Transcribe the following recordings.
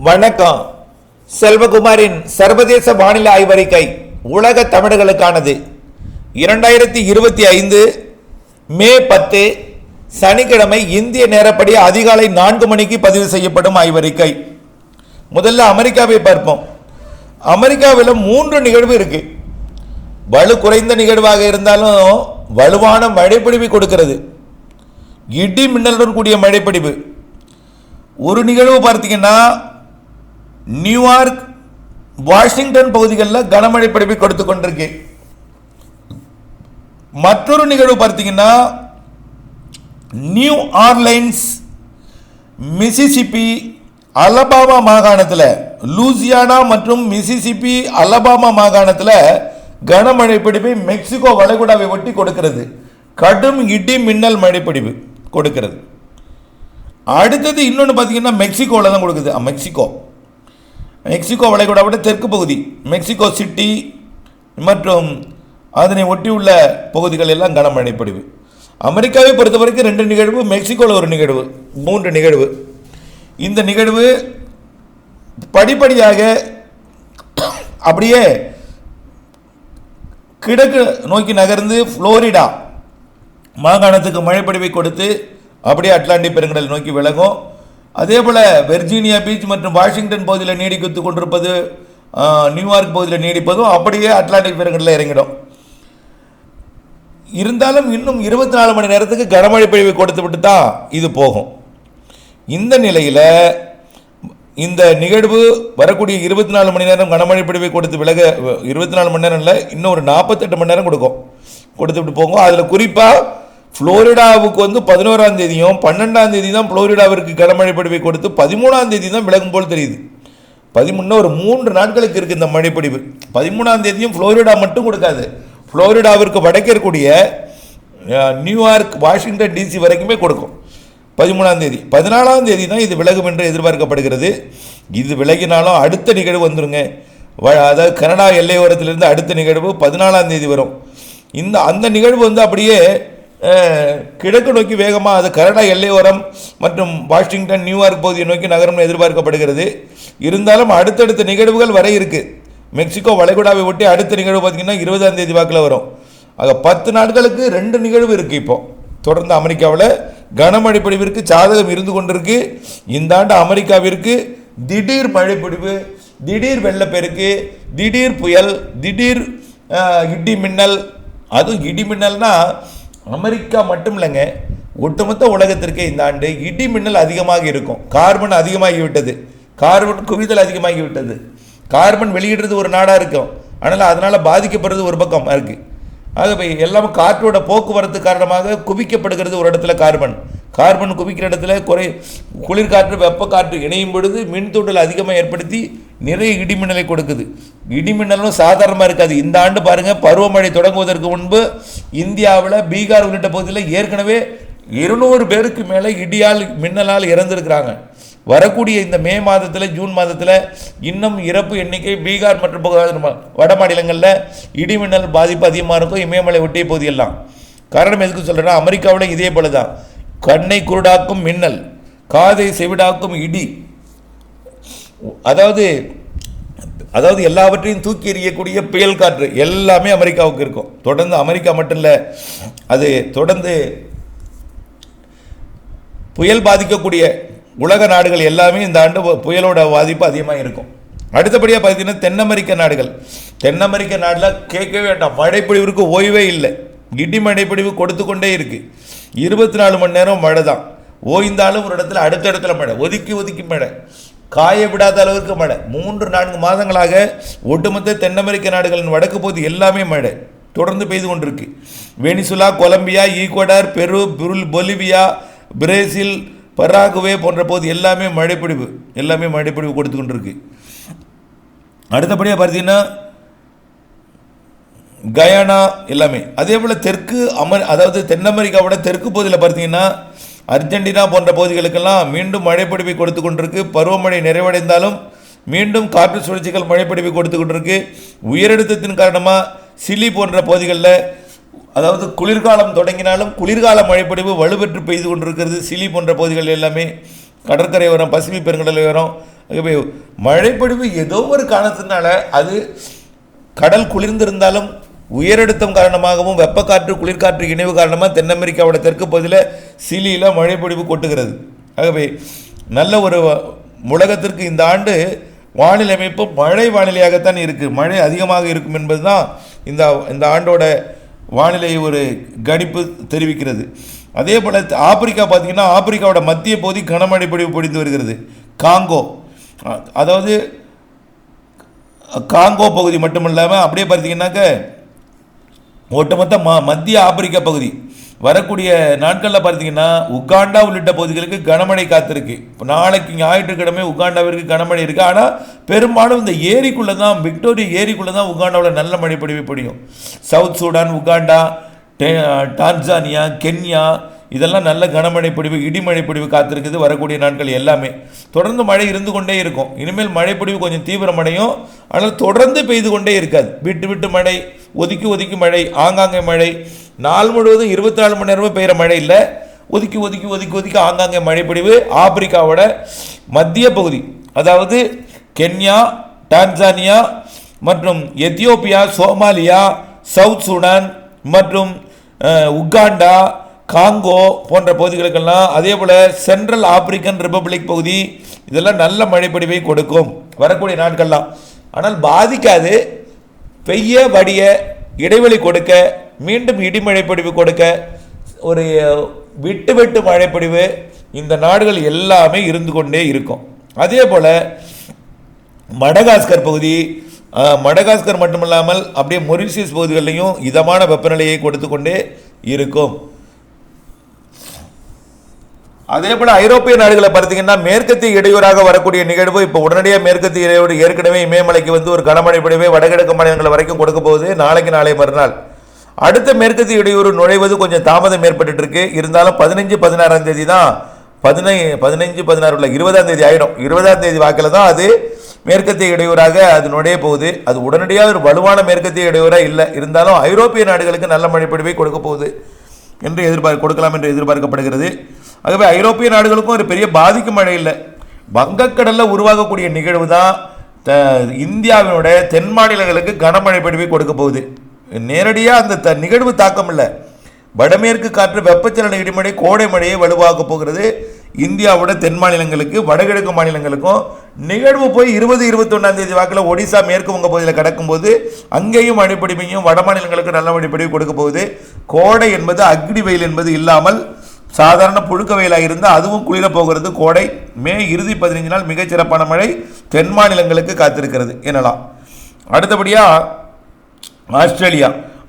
வணக்கம். செல்வகுமாரின் சர்வதேச வானிலை ஆய்வறிக்கை உலக தமிழர்களுக்கானது. 2025 மே 10 சனிக்கிழமை இந்திய நேரப்படி அதிகாலை 4 மணிக்கு பதிவு செய்யப்படும் ஆய்வறிக்கை. முதல்ல அமெரிக்காவை பார்ப்போம். அமெரிக்காவில் 3 நிகழ்வு இருக்கு. வலு குறைந்த நிகழ்வாக இருந்தாலும் வலுவான மழைப்பொழிவு கொடுக்கிறது. இடி மின்னலுடன் கூடிய மழைப்பொழிவு. ஒரு நிகழ்வு பார்த்தீங்கன்னா நியூயார்க், வாஷிங்டன் பகுதிகளில் கனமழை பொழிவை கொடுத்து கொண்டிருக்கு. மற்றொரு நிகழ்வு பார்த்தீங்கன்னா நியூ ஆர்லைன்ஸ், மிசிசிப்பி, அலபாமா மாகாணத்தில், லூசியானா மற்றும் மிசிசிப்பி, அலபாமா மாகாணத்தில் கனமழை பொழிவை மெக்சிகோ வளைகுடாவை ஒட்டி கொடுக்கிறது. கடும் இடி மின்னல் மழை பொழிவு கொடுக்கிறது. அடுத்தது இன்னொன்று பார்த்தீங்கன்னா மெக்சிகோவில் தான் கொடுக்குது. மெக்சிகோ வளைகுடாவோட தெற்கு பகுதி, மெக்சிகோ சிட்டி மற்றும் அதனை ஒட்டியுள்ள பகுதிகள் எல்லாம் கனமழை பொழிவு. அமெரிக்காவை பொறுத்த வரைக்கும் 2 நிகழ்வு, மெக்சிகோவில் ஒரு நிகழ்வு, 3 நிகழ்வு. இந்த நிகழ்வு படிப்படியாக அப்படியே கிழக்கு நோக்கி நகர்ந்து புளோரிடா மாகாணத்துக்கு மழைப்பொழிவை கொடுத்து அப்படியே அட்லாண்டிக் பெருங்கடல் நோக்கி விலகும். அதே போல் வெர்ஜீனியா பீச் மற்றும் வாஷிங்டன் பகுதியில் நீடித்து கொண்டிருப்பது, நியூயார்க் பகுதியில் நீடிப்பதும் அப்படியே அட்லாண்டிக் பெருங்கடலில் இறங்கிடும். இருந்தாலும் இன்னும் 24 மணி நேரத்துக்கு கனமழை பொழிவை கொடுத்து விட்டு தான் இது போகும். இந்த நிலையில் இந்த நிகழ்வு வரக்கூடிய 24 மணி நேரம் கனமழை பொழிவை கொடுத்து விலக, 24 மணி நேரம் இல்லை, இன்னும் ஒரு 48 மணி நேரம் கொடுத்துவிட்டு போகும். அதில் குறிப்பாக புளோரிடாவுக்கு 11ஆம் தேதியும் 12ஆம் தேதி தான் புளோரிடாவிற்கு கனமழை பொழிவை கொடுத்து 13ஆம் தேதி தான் விலகும் போல் தெரியுது. 13 ஒரு 3 நாட்களுக்கு இருக்குது இந்த மழைப்பொழிவு. 13ஆம் தேதியும் புளோரிடா மட்டும் கொடுக்காது, புளோரிடாவிற்கு வடக்கே இருக்கக்கூடிய நியூயார்க், வாஷிங்டன் டிசி வரைக்குமே கொடுக்கும். 13ஆம் தேதி, 14ஆம் தேதி தான் இது விலகும் என்று எதிர்பார்க்கப்படுகிறது. இது விலகினாலும் அடுத்த நிகழ்வு வந்துருங்க. அதாவது கனடா எல்லையோரத்திலிருந்து அடுத்த நிகழ்வு 14ஆம் தேதி வரும். அந்த நிகழ்வு அப்படியே கிழக்கு நோக்கி வேகமாக அது கனடா எல்லையோரம் மற்றும் வாஷிங்டன், நியூயார்க் பகுதியை நோக்கி நகரம் எதிர்பார்க்கப்படுகிறது. இருந்தாலும் அடுத்தடுத்த நிகழ்வுகள் வரை இருக்குது. மெக்சிகோ வளைகுடாவை ஒட்டி அடுத்த நிகழ்வு பார்த்திங்கன்னா 20ஆம் தேதி வாக்கில் வரும். ஆக 10 நாட்களுக்கு 2 நிகழ்வு இருக்குது. இப்போது தொடர்ந்து அமெரிக்காவில் கனமழை பொழிவிற்கு சாதகம் இருந்து கொண்டிருக்கு. இந்த ஆண்டு அமெரிக்காவிற்கு திடீர் மழை பொழிவு, திடீர் வெள்ளப்பெருக்கு, திடீர் புயல், திடீர் இடி மின்னல். அதுவும் இடி மின்னல்னா அமெரிக்கா மட்டும் இல்லைங்க, ஒட்டுமொத்த உலகத்திற்கே இந்த ஆண்டு இடி மின்னல் அதிகமாக இருக்கும். கார்பன் அதிகமாகிவிட்டது, கார்பன் குவிதல் அதிகமாகிவிட்டது. கார்பன் வெளியிடுறது ஒரு நாடாக இருக்கும், ஆனால் அதனால் பாதிக்கப்படுறது ஒரு பக்கம் இருக்குது. ஆகவே எல்லாமே காற்றோட போக்குவரத்து காரணமாக குவிக்கப்படுகிறது ஒரு இடத்துல. கார்பன் குவிக்கிற இடத்துல குளிர்காற்று, வெப்ப காற்று இணையும் பொழுது மின்தூண்டல் அதிகமாக ஏற்படுத்தி நிறைய இடிமின்னலை கொடுக்குது. இடிமின்னலும் சாதாரணமாக இருக்காது. இந்த ஆண்டு பாருங்கள், பருவமழை தொடங்குவதற்கு முன்பு இந்தியாவில் பீகார் உள்ளிட்ட பகுதியில் ஏற்கனவே 200 பேருக்கு மேலே இடியால் மின்னலால் இறந்துருக்கிறாங்க. வரக்கூடிய இந்த மே மாதத்தில், ஜூன் மாதத்தில் இன்னும் இறப்பு எண்ணிக்கை பீகார் மற்றும் வட மாநிலங்களில் இடிமின்னல் பாதிப்பு அதிகமாக இருக்கும். இமயமலை ஒட்டிய பகுதியெல்லாம். காரணம் எதுக்கு சொல்கிறேன்னா, அமெரிக்காவில் இதே போல தான் கண்ணை குருடாக்கும் மின்னல், காதை செவிடாக்கும் இடி, அதாவது எல்லாவற்றையும் தூக்கி எறியக்கூடிய புயல் காற்று எல்லாமே அமெரிக்காவுக்கு இருக்கும். தொடர்ந்து அமெரிக்கா மட்டும் இல்லை, அது தொடர்ந்து புயல் பாதிக்கக்கூடிய உலக நாடுகள் எல்லாமே இந்த ஆண்டு புயலோட பாதிப்பு அதிகமாக இருக்கும். அடுத்தபடியாக பார்த்தீங்கன்னா தென் அமெரிக்க நாட்டில் கேட்கவே வேண்டாம், மழைப்பொழிவிற்கு ஓய்வே இல்லை. இடி மழைப்பொழிவு கொடுத்து கொண்டே இருக்குது. 24 மணி நேரம் மழை தான். ஓய்ந்தாலும் ஒரு இடத்துல அடுத்த இடத்துல மழை, ஒதுக்கி மழை, காய விடாத அளவுக்கு மழை. 3-4 மாதங்களாக ஒட்டுமொத்த தென் அமெரிக்க நாடுகளின் வடக்கு பகுதி எல்லாமே மழை தொடர்ந்து பெய்து கொண்டிருக்கு. வெனிசுலா, கொலம்பியா, ஈக்குவடார், பெரு, பொலிவியா, பிரேசில், பராகுவே போன்ற போது எல்லாமே மழைப்பொழிவு கொடுத்து கொண்டிருக்கு. அடுத்தபடியாக பார்த்தீங்கன்னா கயானா எல்லாமே. அதே போல் அதாவது தென் அமெரிக்காவோட தெற்கு பகுதியில் பார்த்தீங்கன்னா அர்ஜென்டினா போன்ற பகுதிகளுக்கெல்லாம் மீண்டும் மழைப்பொழிவை கொடுத்து கொண்டிருக்கு. பருவமழை நிறைவடைந்தாலும் மீண்டும் காற்று சுழற்சிகள் மழைப்பொழிவை கொடுத்து கொண்டிருக்கு. உயரழுத்தத்தின் காரணமாக சிலி போன்ற பகுதிகளில், அதாவது குளிர்காலம் தொடங்கினாலும் குளிர்கால மழைப்பொழிவு வலுப்பெற்று பெய்து கொண்டிருக்கிறது. சிலி போன்ற பகுதிகள் எல்லாமே கடற்கரை ஓரம், பசிபிக் பெருங்கடல் ஓரம், ஆகவே மழைப்பொழிவு ஏதோ ஒரு காரணத்தினால அது கடல் குளிர்ந்திருந்தாலும் உயரழுத்தம் காரணமாகவும் வெப்பக்காற்று குளிர்காற்று இணைவு காரணமாக தென் அமெரிக்காவோட தெற்கு பகுதியில் சிலியில் மழைப்பொழிவு கொட்டுகிறது. ஆகவே நல்ல ஒரு உலகத்திற்கு இந்த ஆண்டு வானிலை அமைப்பு மழை வானிலையாகத்தான் இருக்குது. மழை அதிகமாக இருக்கும் என்பது தான் இந்த ஆண்டோட வானிலை ஒரு கணிப்பு தெரிவிக்கிறது. அதே போல் ஆப்பிரிக்கா பார்த்திங்கன்னா ஆப்பிரிக்காவோட மத்திய பகுதி கனமழை பொழிவு பொழிந்து வருகிறது. காங்கோ, அதாவது காங்கோ பகுதி மட்டும் இல்லாமல் அப்படியே பார்த்தீங்கன்னாக்க ஒட்டுமொத்த மத்திய ஆப்பிரிக்கா பகுதி வரக்கூடிய நாட்களில் பார்த்தீங்கன்னா உகாண்டா உள்ளிட்ட பகுதிகளுக்கு கனமழை காத்திருக்கு. இப்போ நாளைக்கு ஞாயிற்றுக்கிழமை உகாண்டாவிற்கு கனமழை இருக்குது. ஆனால் பெரும்பாலும் இந்த ஏரிக்குள்ளே தான், விக்டோரியா ஏரிக்குள்ளே தான் உகாண்டாவில் நல்ல மழை பொழிவு பொழியும். South Sudan, Uganda, Tanzania, Kenya இதெல்லாம் நல்ல கனமழை பொழிவு இடிமழை பொழிவு காத்திருக்குது. வரக்கூடிய நாட்கள் எல்லாமே தொடர்ந்து மழை இருந்து கொண்டே இருக்கும். இனிமேல் மழை பொழிவு கொஞ்சம் தீவிரமடையும். ஆனால் தொடர்ந்து பெய்து கொண்டே இருக்காது. விட்டு விட்டு மழை, ஒதுக்கி ஒதுக்கி மழை, ஆங்காங்கே மழை, நாள் முழுவதும் 24 மணி நேரமும் பெய்கிற மழை இல்லை. ஒதுக்கி ஒதுக்கி ஒதுக்கி ஒதுக்கி ஆங்காங்கே மழை பொழிவு. ஆப்பிரிக்காவோட மத்திய பகுதி, அதாவது கென்யா, டான்சானியா மற்றும் எத்தியோப்பியா, சோமாலியா, சவுத் சூடான் மற்றும் உகாண்டா, காங்கோ போன்ற பகுதிகளுக்கெல்லாம், அதே போல் சென்ட்ரல் ஆப்பிரிக்கன் ரிப்பப்ளிக் பகுதி இதெல்லாம் நல்ல மழைப்பொழிவை கொடுக்கும் வரக்கூடிய நாட்கள்லாம். ஆனால் பாதிக்காது. பெய்ய வடிய இடைவெளி கொடுக்க, மீண்டும் இடிமழைப்பொழிவு கொடுக்க, ஒரு விட்டு விட்டு மழைப்பொழிவு இந்த நாடுகள் எல்லாமே இருந்து கொண்டே இருக்கும். அதே போல் மடகாஸ்கர் பகுதி, மடகாஸ்கர் மட்டுமில்லாமல் அப்படியே மொரிஷியஸ் பகுதிகளிலையும் இதமான வெப்பநிலையை கொடுத்து கொண்டே இருக்கும். அதே போல் ஐரோப்பிய நாடுகளை பார்த்தீங்கன்னா மேற்கத்திய இடையூறாக வரக்கூடிய நிகழ்வு இப்போ உடனடியாக மேற்கத்திய இடையூறு ஏற்கனவே இமயமலைக்கு வந்து ஒரு கனமழை பொழிவை வடகிழக்கு மாநிலங்கள் வரைக்கும் கொடுக்க போகுது. நாளைக்கு நாளை மறுநாள் அடுத்த மேற்கத்திய இடையூறு நுழைவது கொஞ்சம் தாமதம் ஏற்பட்டு இருக்கு. இருந்தாலும் 15, 16ஆம் தேதி தான் 15, 16 உள்ள 20ஆம் தேதி ஆகிடும். 20ஆம் தேதி வாக்கில் தான் அது மேற்கத்திய இடையூறாக அது நுழைய போகுது. அது உடனடியாக ஒரு வலுவான மேற்கத்திய இடையூறாக இல்லை. இருந்தாலும் ஐரோப்பிய நாடுகளுக்கு நல்ல மழைப்பொழிவை கொடுக்க போகுது என்று கொடுக்கலாம் என்று எதிர்பார்க்கப்படுகிறது. ஆகவே ஐரோப்பிய நாடுகளுக்கும் ஒரு பெரிய பாதிக்கும் மழை இல்லை. வங்கக்கடலில் உருவாகக்கூடிய நிகழ்வு தான் இந்தியாவினுடைய தென் மாநிலங்களுக்கு கனமழை பொழிவை கொடுக்க போகுது. நேரடியாக அந்த நிகழ்வு தாக்கம் இல்லை. வடமேற்கு காற்று வெப்பச்சலன இடிமழை கோடை மழையை வலுவாக்க போகிறது. இந்தியாவோட தென் மாநிலங்களுக்கு வடகிழக்கு மாநிலங்களுக்கும் நிகழ்வு போய் 20, 21ஆம் தேதி வாக்கில் ஒடிசா மேற்கு வங்க பகுதியில் கிடக்கும்போது அங்கேயும் மழைப்பொழிவையும் வட மாநிலங்களுக்கு நல்ல மழைப்பொழிவு கொடுக்க போகுது. கோடை என்பது அக்னி வெயில் என்பது இல்லாமல் சாதாரண புழுக்க வெயிலாக இருந்தால் அதுவும் குளிர போகிறது. கோடை மே இறுதி 15 நாள் மிகச்சிறப்பான மழை தென் மாநிலங்களுக்கு காத்திருக்கிறது எனலாம். அடுத்தபடியாக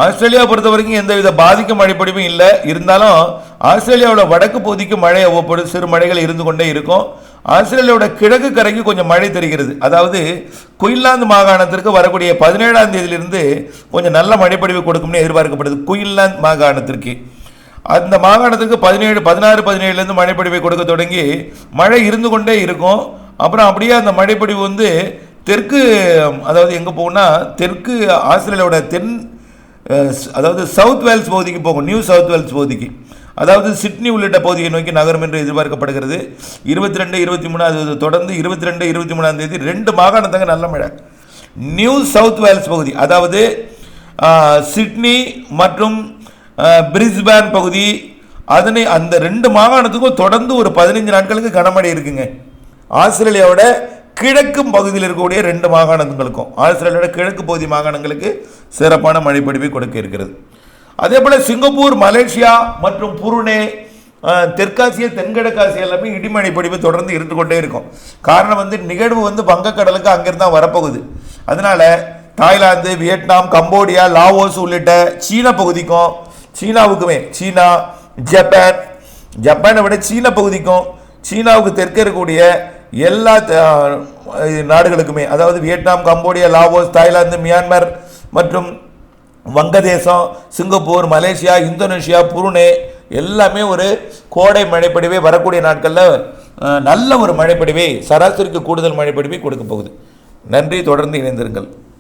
ஆஸ்திரேலியா பொறுத்த வரைக்கும் எந்தவித பாதிக்கும் மழைப்பொழிவும் இல்லை. இருந்தாலும் ஆஸ்திரேலியாவோட வடக்கு பகுதிக்கு மழை அவ்வப்போது சிறு மழைகள் இருந்து கொண்டே இருக்கும். ஆஸ்திரேலியாவோட கிழக்கு கரைக்கு கொஞ்சம் மழை தெரிகிறது. அதாவது குயின்லாந்து மாகாணத்திற்கு வரக்கூடிய 17ஆம் தேதியிலிருந்து கொஞ்சம் நல்ல மழைப்பொழிவு கொடுக்கும்னு எதிர்பார்க்கப்படுது. குயின்லாந்து மாகாணத்திற்கு அந்த மாகாணத்துக்கு 16, 17 மழைப்பொழிவை கொடுக்க தொடங்கி மழை இருந்து கொண்டே இருக்கும். அப்புறம் அப்படியே அந்த மழைப்பொழிவு வந்து தெற்கு, அதாவது எங்கே போகும்னா தெற்கு ஆஸ்திரேலியாவோட அதாவது சவுத் வேல்ஸ் பகுதிக்கு போகும். நியூ சவுத் வேல்ஸ் பகுதிக்கு, அதாவது சிட்னி உள்ளிட்ட பகுதியை நோக்கி நகரும் என்று எதிர்பார்க்கப்படுகிறது. 22, 23 அது தொடர்ந்து 22, 23ஆம் தேதி 2 மாகாணத்துக்கு நல்ல மழை. நியூ சவுத் வேல்ஸ் பகுதி, அதாவது சிட்னி மற்றும் பிரிஸ்பேன் பகுதி, அந்த 2 மாகாணத்துக்கும் தொடர்ந்து ஒரு 15 நாட்களுக்கு கனமழை இருக்குங்க. ஆஸ்திரேலியாவோட கிழக்கு பகுதியில் இருக்கக்கூடிய 2 மாகாணங்களுக்கும், ஆஸ்திரேலியாவோட கிழக்கு பகுதி மாகாணங்களுக்கு சிறப்பான மழைப்பொழிவை கொடுக்க இருக்கிறது. அதே போல் சிங்கப்பூர், மலேசியா மற்றும் புருனே, தெற்காசியா, தென்கிழக்காசியா எல்லாமே இடிமழை பொழிவு தொடர்ந்து இருந்து கொண்டே இருக்கும். காரணம் வந்து நிகழ்வு வந்து வங்கக்கடலுக்கு அங்கிருந்து தான் வரப்போகுது. அதனால தாய்லாந்து, வியட்நாம், கம்போடியா, லாவோஸ் உள்ளிட்ட சீன பகுதிக்கும், சீனாவுக்குமே, சீனா, ஜப்பானை விட சீன பகுதிக்கும், சீனாவுக்கு தெற்கே இருக்கக்கூடிய எல்லா நாடுகளுக்குமே, அதாவது Vietnam, Cambodia, Laos, Thailand, Myanmar மற்றும் வங்கதேசம், சிங்கப்பூர், மலேசியா, இந்தோனேஷியா, புருனே எல்லாமே ஒரு கோடை மழைப்பொழிவை வரக்கூடிய நாட்களில் நல்ல ஒரு மழைப்பொழிவை, சராசரிக்கு கூடுதல் மழைப்பொழிவை கொடுக்க போகுது. நன்றி. தொடர்ந்து இணைந்திருங்கள்.